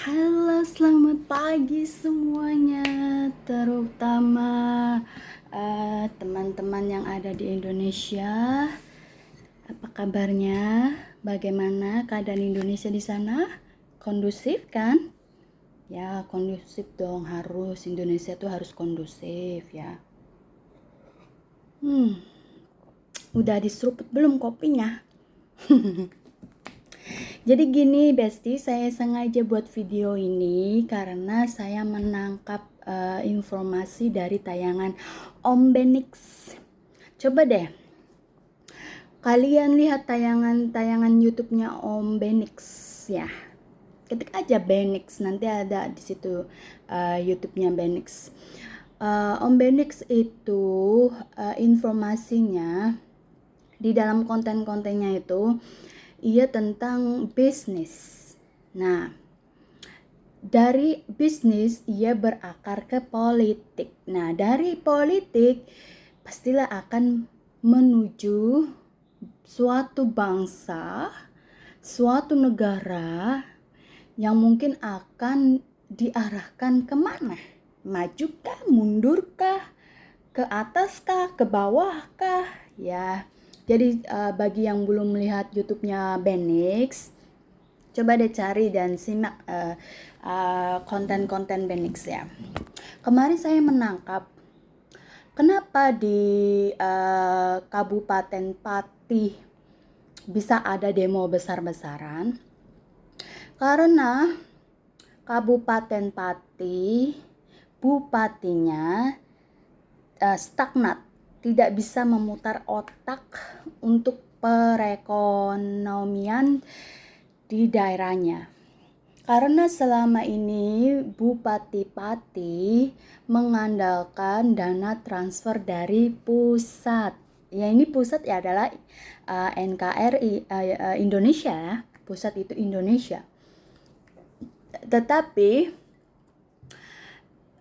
Halo, selamat pagi semuanya, terutama teman-teman yang ada di Indonesia. Apa kabarnya? Bagaimana keadaan Indonesia di sana? Kondusif kan? Ya, kondusif dong, harus. Indonesia tuh harus kondusif ya. Udah diseruput belum kopinya? Jadi gini Besti, saya sengaja buat video ini karena saya menangkap informasi dari tayangan Om Benix. Coba deh, kalian lihat tayangan YouTube-nya Om Benix ya. Ketik aja Benix, nanti ada di situ YouTube-nya Benix. Om Benix itu informasinya di dalam konten-kontennya itu ia tentang bisnis. Nah, dari bisnis ia berakar ke politik. Nah, dari politik pastilah akan menuju suatu bangsa, suatu negara yang mungkin akan diarahkan kemana? Majukah, mundurkah, ke ataskah, ke bawahkah? Ya, jadi bagi yang belum melihat YouTube-nya Benix, coba deh cari dan simak konten-konten Benix ya. Kemarin saya menangkap kenapa di Kabupaten Pati bisa ada demo besar-besaran. Karena Kabupaten Pati, bupatinya stagnat, tidak bisa memutar otak untuk perekonomian di daerahnya. Karena selama ini Bupati Pati mengandalkan dana transfer dari pusat. Ya, ini pusat ya adalah NKRI Indonesia, pusat itu Indonesia. Tetapi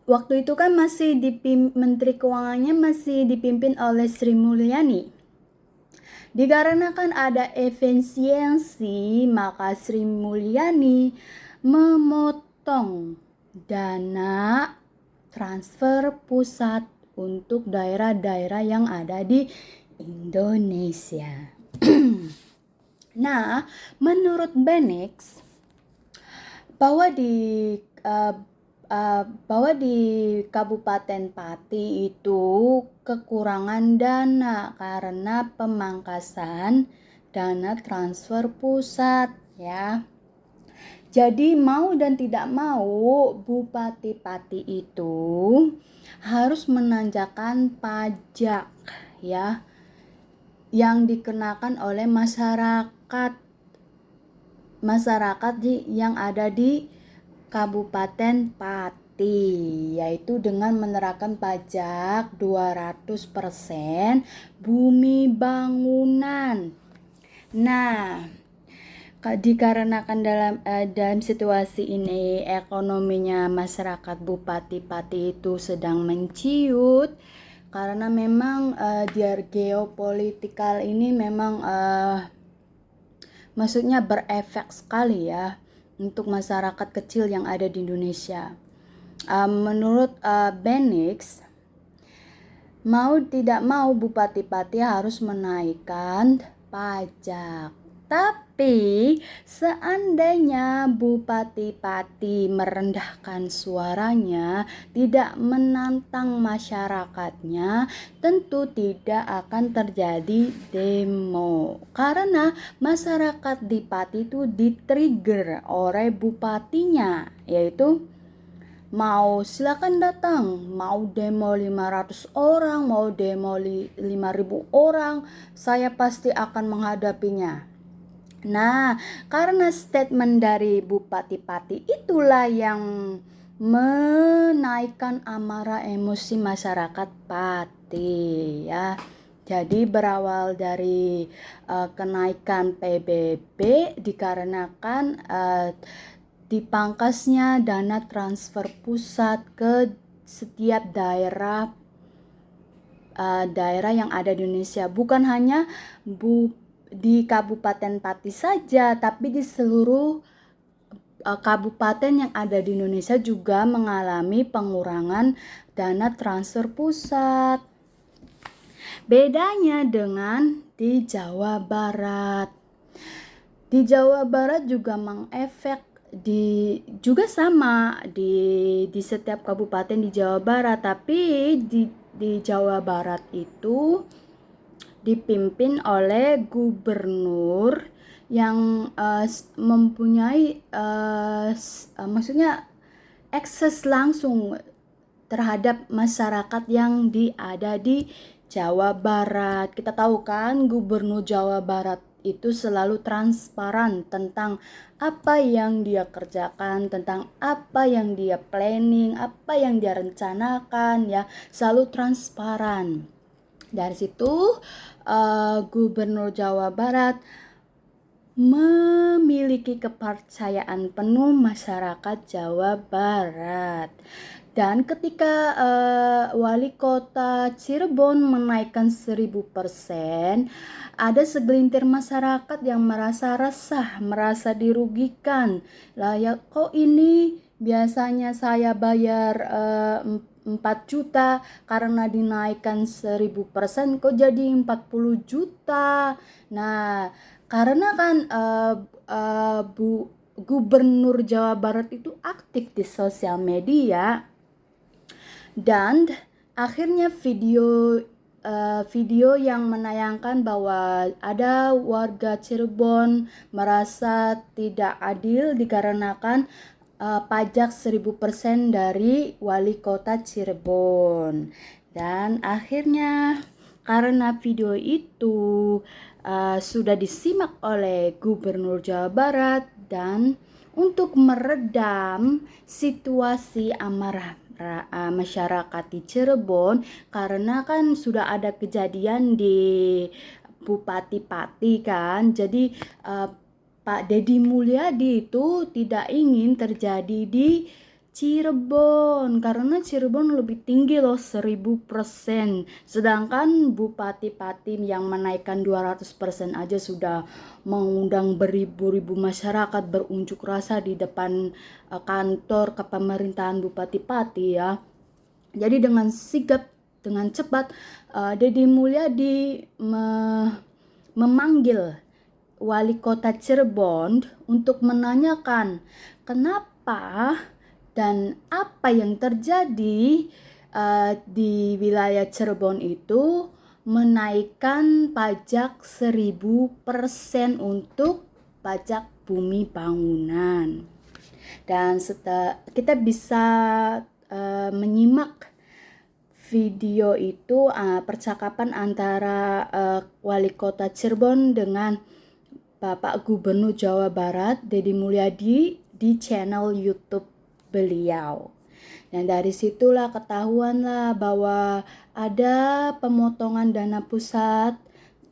waktu itu kan Menteri Keuangannya masih dipimpin oleh Sri Mulyani. Dikarenakan ada efisiensi, maka Sri Mulyani memotong dana transfer pusat untuk daerah-daerah yang ada di Indonesia. Nah, menurut Benix, bahwa di Kabupaten Pati itu kekurangan dana karena pemangkasan dana transfer pusat ya. Jadi mau dan tidak mau Bupati Pati itu harus menanjakan pajak ya yang dikenakan oleh masyarakat yang ada di Kabupaten Pati, yaitu dengan menerapkan pajak 200% bumi bangunan. Nah, dikarenakan dalam situasi ini ekonominya masyarakat Bupati Pati itu sedang menciut karena memang geopolitikal ini memang maksudnya berefek sekali ya untuk masyarakat kecil yang ada di Indonesia. Menurut Benix, mau tidak mau Bupati Pati harus menaikkan pajak. Tapi seandainya Bupati Pati merendahkan suaranya, tidak menantang masyarakatnya, tentu tidak akan terjadi demo. Karena masyarakat di Pati itu di-trigger oleh bupatinya, yaitu mau silakan datang, mau demo 500 orang, mau demo 5.000 orang, saya pasti akan menghadapinya. Nah, karena statement dari Bupati Pati itulah yang menaikkan amarah emosi masyarakat Pati ya. Jadi berawal dari kenaikan PBB dikarenakan dipangkasnya dana transfer pusat ke setiap daerah yang ada di Indonesia, bukan hanya di Kabupaten Pati saja, tapi di seluruh kabupaten yang ada di Indonesia juga mengalami pengurangan dana transfer pusat. Bedanya dengan di Jawa Barat. Di Jawa Barat juga mengefek juga sama di setiap kabupaten di Jawa Barat, tapi di Jawa Barat itu dipimpin oleh gubernur yang mempunyai maksudnya akses langsung terhadap masyarakat yang ada di Jawa Barat. Kita tahu kan gubernur Jawa Barat itu selalu transparan tentang apa yang dia kerjakan, tentang apa yang dia planning, apa yang dia rencanakan, ya, selalu transparan. Dari situ gubernur Jawa Barat memiliki kepercayaan penuh masyarakat Jawa Barat. Dan ketika wali kota Cirebon menaikkan 1000%, ada segelintir masyarakat yang merasa resah, merasa dirugikan. Lah ya, kok ini biasanya saya bayar 4 juta, karena dinaikkan 1000% kok jadi 40 juta. Nah, karena kan Gubernur Jawa Barat itu aktif di sosial media, dan akhirnya video yang menayangkan bahwa ada warga Cirebon merasa tidak adil dikarenakan pajak 1000% dari wali kota Cirebon. Dan akhirnya karena video itu sudah disimak oleh Gubernur Jawa Barat, dan untuk meredam situasi amarah masyarakat di Cirebon, karena kan sudah ada kejadian di Bupati Pati kan, jadi Pak Deddy Mulyadi itu tidak ingin terjadi di Cirebon, karena Cirebon lebih tinggi loh 1000%, sedangkan Bupati Pati yang menaikkan 200% aja sudah mengundang beribu-ribu masyarakat berunjuk rasa di depan kantor kepemerintahan Bupati Pati, ya. Jadi dengan sigap, dengan cepat Deddy Mulyadi memanggil wali kota Cirebon untuk menanyakan kenapa dan apa yang terjadi di wilayah Cirebon itu menaikkan pajak 1000% untuk pajak bumi bangunan. Dan kita bisa menyimak video itu, percakapan antara wali kota Cirebon dengan Bapak Gubernur Jawa Barat Deddy Mulyadi di channel YouTube beliau. Dan dari situlah ketahuanlah bahwa ada pemotongan dana pusat,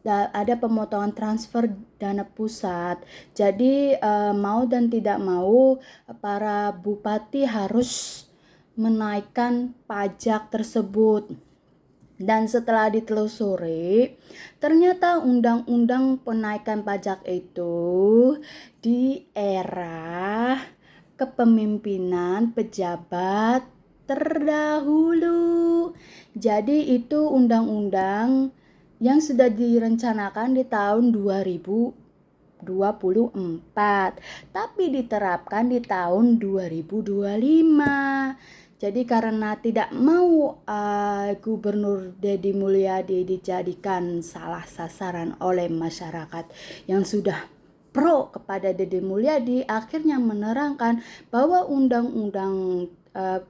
ada pemotongan transfer dana pusat. Jadi mau dan tidak mau para bupati harus menaikkan pajak tersebut. Dan setelah ditelusuri, ternyata undang-undang penaikan pajak itu di era kepemimpinan pejabat terdahulu. Jadi itu undang-undang yang sudah direncanakan di tahun 2024, tapi diterapkan di tahun 2025. Jadi karena tidak mau Gubernur Deddy Mulyadi dijadikan salah sasaran oleh masyarakat yang sudah pro kepada Deddy Mulyadi, akhirnya menerangkan bahwa undang-undang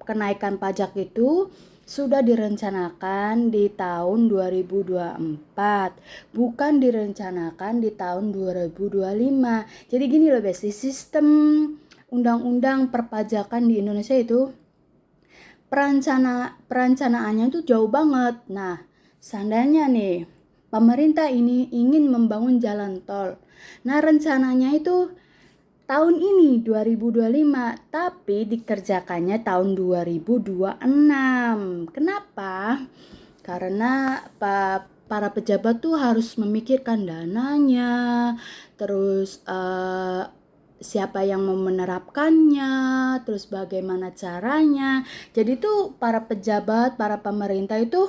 kenaikan pajak itu sudah direncanakan di tahun 2024, bukan direncanakan di tahun 2025. Jadi gini loh Besti, sistem undang-undang perpajakan di Indonesia itu perencanaannya itu jauh banget. Nah, seandainya nih pemerintah ini ingin membangun jalan tol, nah rencananya itu tahun ini 2025, tapi dikerjakannya tahun 2026. Kenapa? Karena para pejabat tuh harus memikirkan dananya, terus siapa yang mau menerapkannya, terus bagaimana caranya. Jadi tuh para pejabat, para pemerintah itu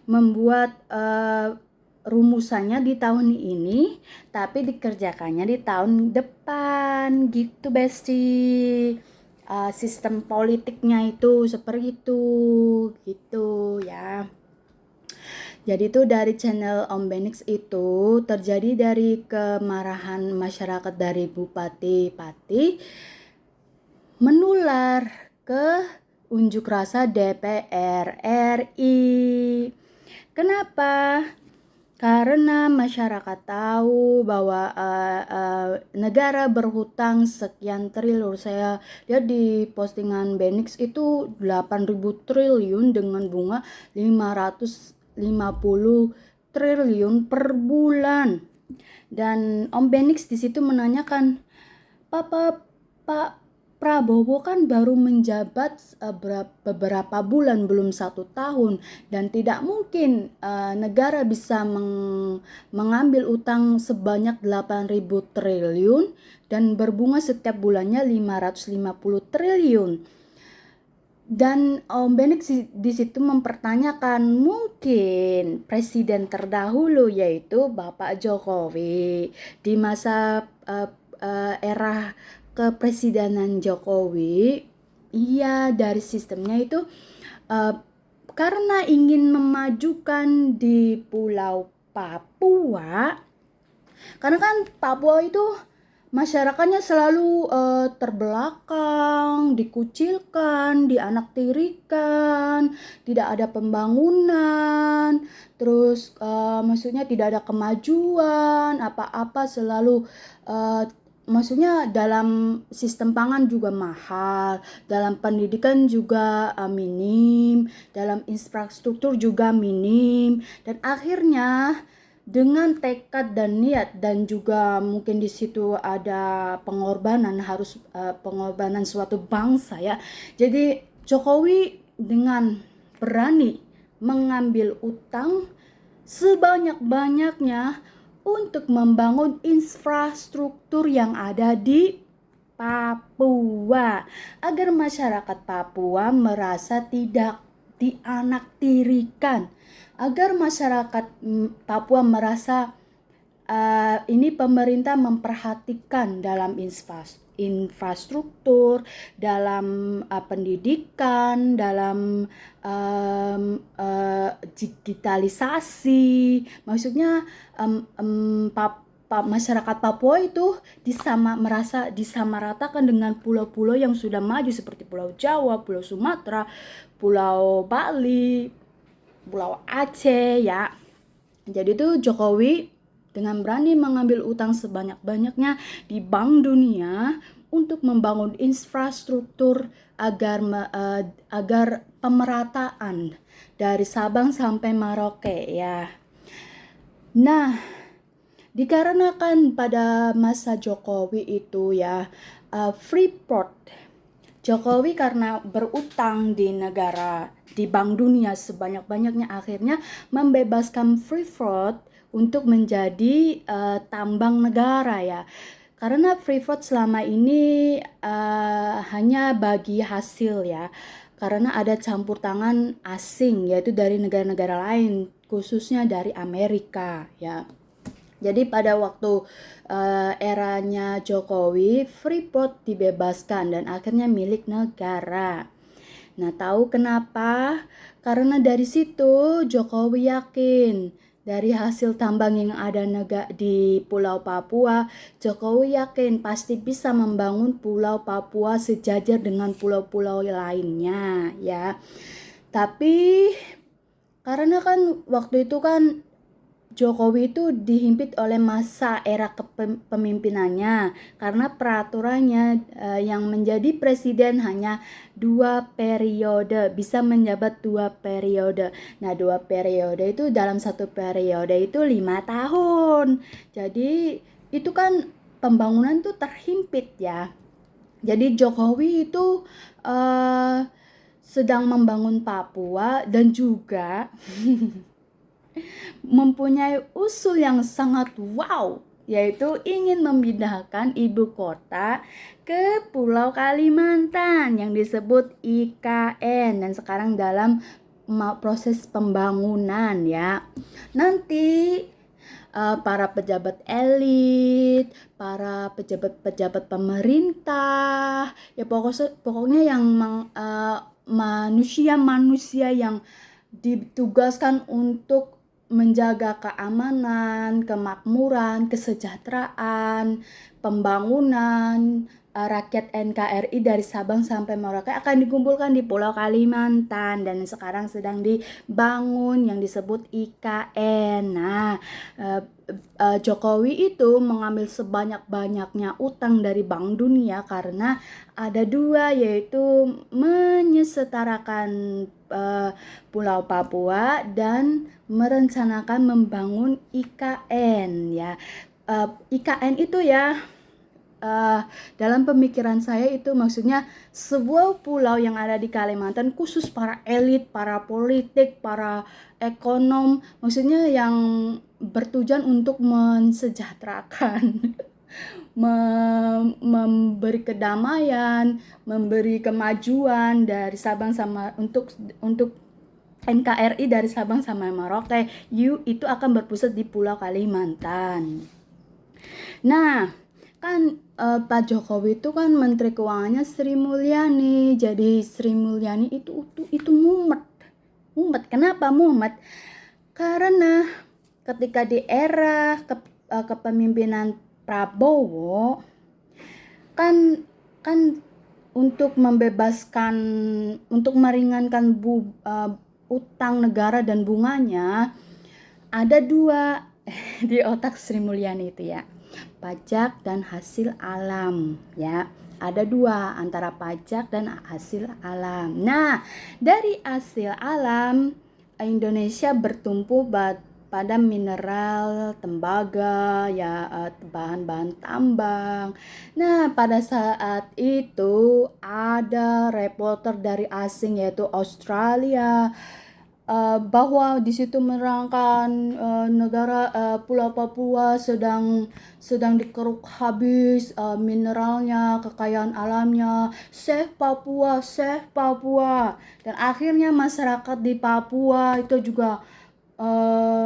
membuat rumusannya di tahun ini, tapi dikerjakannya di tahun depan, gitu Besti. Sistem politiknya itu seperti itu, gitu ya. Jadi itu dari channel Om Benix itu terjadi dari kemarahan masyarakat dari Bupati Pati menular ke unjuk rasa DPR RI. Kenapa? Karena masyarakat tahu bahwa negara berhutang sekian triliun. Saya lihat di postingan Benix itu 8.000 triliun dengan bunga 550 triliun per bulan. Dan Om Benix di situ menanyakan, Pak Prabowo kan baru menjabat beberapa bulan, belum 1 tahun, dan tidak mungkin negara bisa mengambil utang sebanyak 8.000 triliun dan berbunga setiap bulannya 550 triliun. Dan Om Benix di situ mempertanyakan, mungkin presiden terdahulu yaitu Bapak Jokowi di masa era kepresidenan Jokowi, iya, dari sistemnya itu karena ingin memajukan di Pulau Papua, karena kan Papua itu masyarakatnya selalu terbelakang, dikucilkan, dianaktirikan, tidak ada pembangunan, terus maksudnya tidak ada kemajuan, apa-apa selalu maksudnya dalam sistem pangan juga mahal, dalam pendidikan juga minim, dalam infrastruktur juga minim, dan akhirnya dengan tekad dan niat dan juga mungkin di situ ada pengorbanan, harus pengorbanan suatu bangsa ya. Jadi Jokowi dengan berani mengambil utang sebanyak-banyaknya untuk membangun infrastruktur yang ada di Papua agar masyarakat Papua merasa tidak dianaktirikan, agar masyarakat Papua merasa ini pemerintah memperhatikan dalam infrastruktur, dalam pendidikan, dalam digitalisasi. Maksudnya masyarakat Papua itu merasa disamaratakan dengan pulau-pulau yang sudah maju seperti Pulau Jawa, Pulau Sumatera, Pulau Bali, Pulau Aceh ya. Jadi itu Jokowi dengan berani mengambil utang sebanyak-banyaknya di Bank Dunia untuk membangun infrastruktur agar pemerataan dari Sabang sampai Merauke ya. Nah, dikarenakan pada masa Jokowi itu ya, Freeport, Jokowi karena berutang di negara, di Bank Dunia sebanyak-banyaknya, akhirnya membebaskan Freeport untuk menjadi tambang negara ya. Karena Freeport selama ini hanya bagi hasil ya, karena ada campur tangan asing yaitu dari negara-negara lain, khususnya dari Amerika ya. Jadi pada waktu eranya Jokowi, Freeport dibebaskan dan akhirnya milik negara. Nah, tahu kenapa? Karena dari situ Jokowi yakin dari hasil tambang yang ada di Pulau Papua, Jokowi yakin pasti bisa membangun Pulau Papua sejajar dengan pulau-pulau lainnya ya. Tapi karena kan waktu itu kan Jokowi itu dihimpit oleh masa era kepemimpinannya karena peraturannya yang menjadi presiden hanya 2 periode, bisa menjabat 2 periode. Nah, 2 periode itu dalam 1 periode itu 5 tahun. Jadi itu kan pembangunan tuh terhimpit ya. Jadi Jokowi itu sedang membangun Papua dan juga mempunyai usul yang sangat wow yaitu ingin memindahkan ibu kota ke Pulau Kalimantan yang disebut IKN, dan sekarang dalam proses pembangunan ya. Nanti para pejabat elit, para pejabat-pejabat pemerintah, ya pokoknya yang manusia-manusia yang ditugaskan untuk menjaga keamanan, kemakmuran, kesejahteraan, pembangunan rakyat NKRI dari Sabang sampai Merauke akan dikumpulkan di Pulau Kalimantan, dan sekarang sedang dibangun yang disebut IKN. Nah, Jokowi itu mengambil sebanyak-banyaknya utang dari Bank Dunia karena ada dua, yaitu menyesetarakan Pulau Papua dan merencanakan membangun IKN ya. IKN itu ya, dalam pemikiran saya itu maksudnya sebuah pulau yang ada di Kalimantan khusus para elit, para politik, para ekonom, maksudnya yang bertujuan untuk mensejahterakan, memberi kedamaian, memberi kemajuan dari Sabang sama untuk NKRI dari Sabang sampai Merauke itu akan berpusat di Pulau Kalimantan. Nah, kan Pak Jokowi itu kan Menteri Keuangannya Sri Mulyani. Jadi Sri Mulyani itu mumet. Kenapa mumet? Karena ketika di era kepemimpinan Prabowo kan untuk membebaskan, untuk meringankan utang negara dan bunganya, ada dua di otak Sri Mulyani itu ya, pajak dan hasil alam ya. Ada dua antara pajak dan hasil alam. Nah, dari hasil alam Indonesia bertumpu pada mineral, tembaga, ya, bahan-bahan tambang. Nah, pada saat itu ada reporter dari asing yaitu Australia, bahwa di situ menerangkan negara Pulau Papua sedang dikeruk habis mineralnya, kekayaan alamnya, save Papua, dan akhirnya masyarakat di Papua itu juga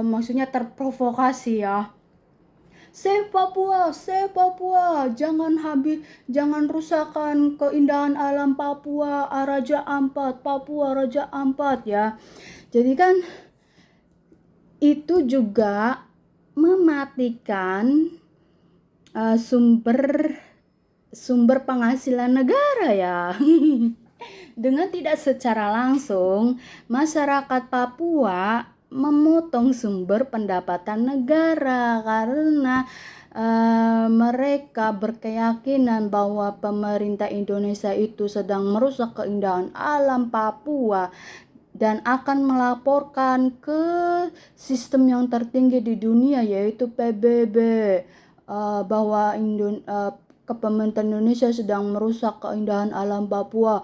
maksudnya terprovokasi ya. Save Papua, jangan rusakkan keindahan alam Papua, Raja Ampat ya. Jadi kan itu juga mematikan sumber penghasilan negara ya. Dengan tidak secara langsung, masyarakat Papua memotong sumber pendapatan negara karena mereka berkeyakinan bahwa pemerintah Indonesia itu sedang merusak keindahan alam Papua dan akan melaporkan ke sistem yang tertinggi di dunia yaitu PBB bahwa Kepemimpinan Indonesia sedang merusak keindahan alam Papua,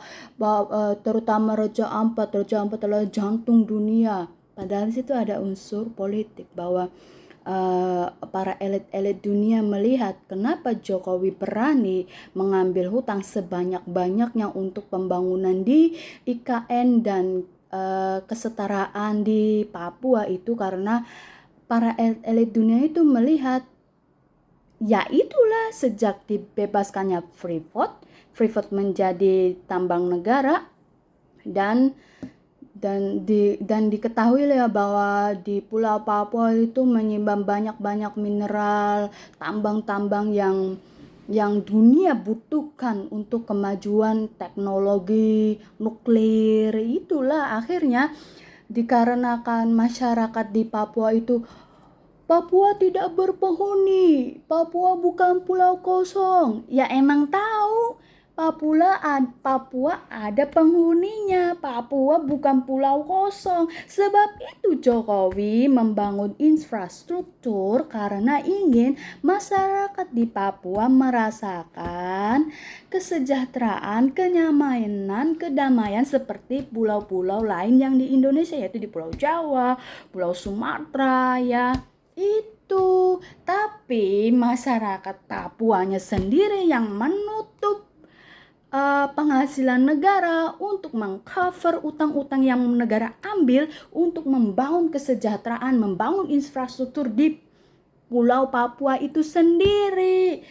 terutama Raja Ampat adalah jantung dunia. Padahal di situ ada unsur politik bahwa para elit-elit dunia melihat kenapa Jokowi berani mengambil hutang sebanyak-banyaknya untuk pembangunan di IKN dan kesetaraan di Papua itu, karena para elit dunia itu melihat ya itulah sejak dibebaskannya Freeport menjadi tambang negara dan diketahui ya bahwa di Pulau Papua itu menyimpan banyak mineral, tambang-tambang yang dunia butuhkan untuk kemajuan teknologi nuklir. Itulah akhirnya dikarenakan masyarakat di Papua itu, Papua tidak berpenghuni, Papua bukan pulau kosong. Ya emang tahu, Papua ada penghuninya, Papua bukan pulau kosong. Sebab itu Jokowi membangun infrastruktur karena ingin masyarakat di Papua merasakan kesejahteraan, kenyamanan, kedamaian seperti pulau-pulau lain yang di Indonesia, yaitu di Pulau Jawa, Pulau Sumatera ya. itu. Tapi masyarakat Papuanya sendiri yang menutup penghasilan negara untuk mengcover utang-utang yang negara ambil untuk membangun kesejahteraan, membangun infrastruktur di Pulau Papua itu sendiri.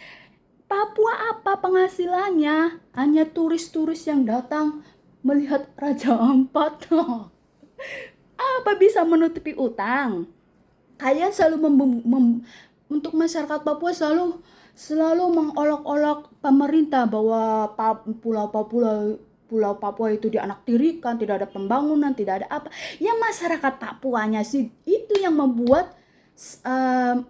Papua apa penghasilannya? Hanya turis-turis yang datang melihat Raja Ampat. Apa bisa menutupi utang? Kalian selalu untuk masyarakat Papua selalu mengolok-olok pemerintah bahwa Pulau Papua itu dianaktirikan, tidak ada pembangunan, tidak ada apa. Ya masyarakat Papuanya sih itu yang membuat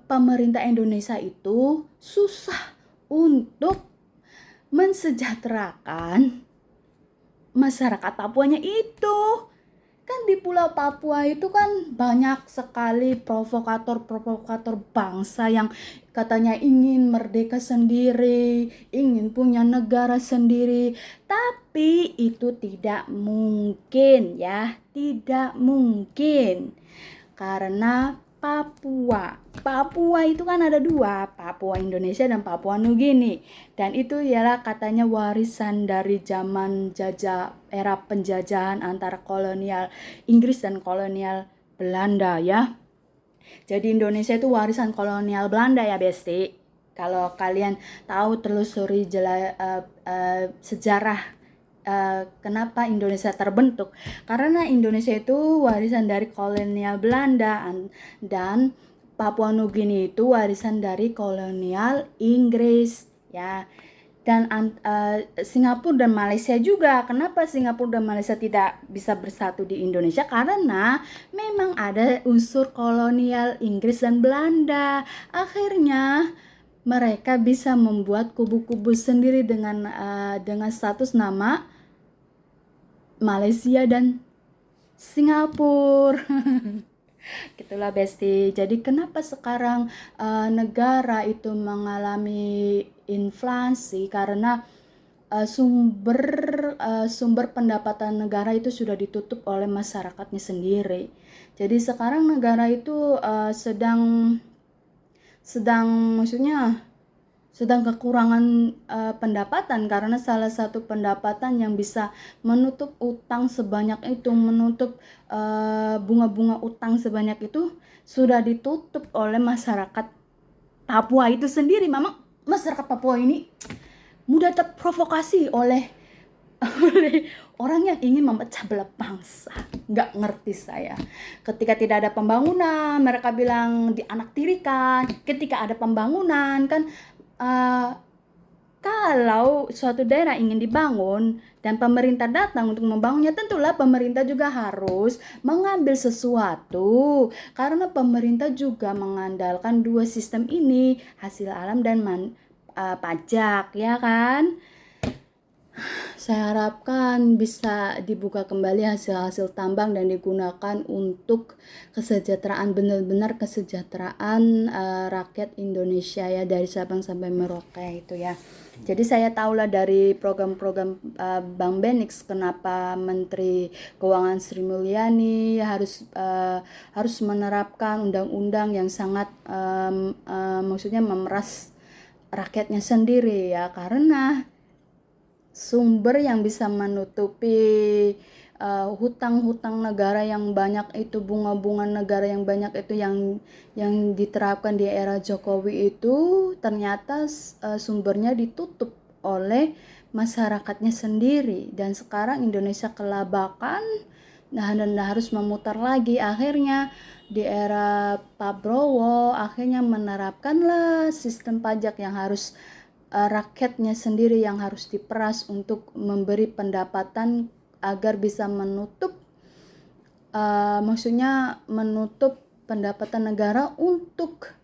pemerintah Indonesia itu susah untuk mensejahterakan masyarakat Papuanya itu. Kan di Pulau Papua itu kan banyak sekali provokator-provokator bangsa yang katanya ingin merdeka sendiri, ingin punya negara sendiri. Tapi itu tidak mungkin ya, tidak mungkin. Karena Papua itu kan ada dua, Papua Indonesia dan Papua Nugini. Dan itu ialah katanya warisan dari zaman era penjajahan antara kolonial Inggris dan kolonial Belanda ya. Jadi Indonesia itu warisan kolonial Belanda ya Besti. Kalau kalian tahu telusuri sejarah kenapa Indonesia terbentuk, karena Indonesia itu warisan dari kolonial Belanda dan Papua Nugini itu warisan dari kolonial Inggris ya. Dan Singapura dan Malaysia juga. Kenapa Singapura dan Malaysia tidak bisa bersatu di Indonesia? Karena memang ada unsur kolonial Inggris dan Belanda. Akhirnya mereka bisa membuat kubu-kubu sendiri dengan status nama Malaysia dan Singapura. Gitulah Besti. Jadi kenapa sekarang negara itu mengalami inflasi? Karena sumber pendapatan negara itu sudah ditutup oleh masyarakatnya sendiri. Jadi sekarang negara itu sedang kekurangan pendapatan, karena salah satu pendapatan yang bisa menutup utang sebanyak itu, menutup bunga-bunga utang sebanyak itu sudah ditutup oleh masyarakat Papua itu sendiri. Memang masyarakat Papua ini mudah terprovokasi oleh orang yang ingin memecah belah bangsa. Nggak ngerti saya. Ketika tidak ada pembangunan, mereka bilang dianaktirikan. Ketika ada pembangunan kan, kalau suatu daerah ingin dibangun dan pemerintah datang untuk membangunnya, tentulah pemerintah juga harus mengambil sesuatu, karena pemerintah juga mengandalkan dua sistem ini, hasil alam dan pajak ya kan. Saya harapkan bisa dibuka kembali hasil-hasil tambang dan digunakan untuk kesejahteraan, benar-benar kesejahteraan rakyat Indonesia ya, dari Sabang sampai Merauke itu ya. Jadi saya tahulah dari program-program Bang Benix kenapa Menteri Keuangan Sri Mulyani harus menerapkan undang-undang yang sangat maksudnya memeras rakyatnya sendiri ya, karena sumber yang bisa menutupi hutang-hutang negara yang banyak itu, bunga-bunga negara yang banyak itu yang diterapkan di era Jokowi itu ternyata sumbernya ditutup oleh masyarakatnya sendiri. Dan sekarang Indonesia kelabakan dan harus memutar lagi. Akhirnya di era Pak Prabowo akhirnya menerapkanlah sistem pajak yang harus rakyatnya sendiri yang harus diperas untuk memberi pendapatan agar bisa menutup menutup pendapatan negara untuk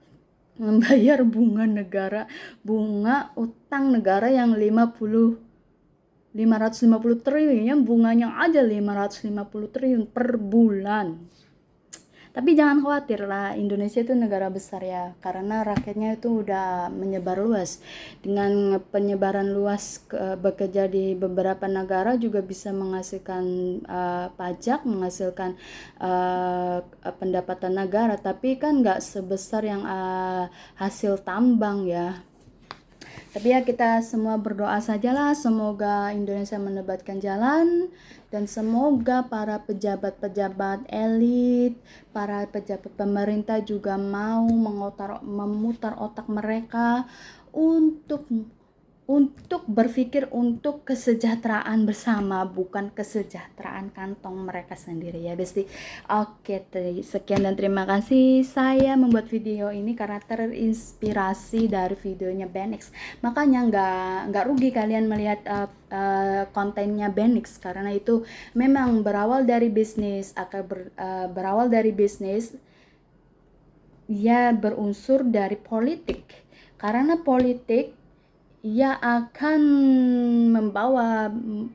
membayar bunga utang negara yang 550 triliun, bunganya aja 550 triliun per bulan. Tapi jangan khawatir lah, Indonesia itu negara besar ya, karena rakyatnya itu udah menyebar luas. Dengan penyebaran luas bekerja di beberapa negara juga bisa menghasilkan pajak, menghasilkan pendapatan negara, tapi kan nggak sebesar yang hasil tambang ya. Tapi ya kita semua berdoa sajalah, semoga Indonesia mendapatkan jalan, dan semoga para pejabat-pejabat elit, para pejabat pemerintah juga mau memutar otak mereka untuk berpikir untuk kesejahteraan bersama, bukan kesejahteraan kantong mereka sendiri ya Besti. Oke, sekian dan terima kasih. Saya membuat video ini karena terinspirasi dari videonya Benix. Makanya nggak rugi kalian melihat kontennya Benix, karena itu memang berawal dari bisnis, berawal dari bisnis, ya berunsur dari politik. Karena politik ia akan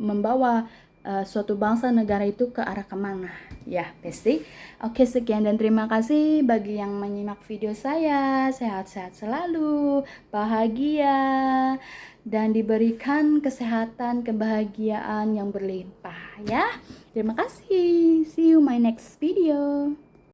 membawa suatu bangsa negara itu ke arah kemana ya Besti. Oke, sekian dan terima kasih bagi yang menyimak video saya. Sehat-sehat selalu, bahagia, dan diberikan kesehatan, kebahagiaan yang berlimpah ya. Terima kasih, see you my next video.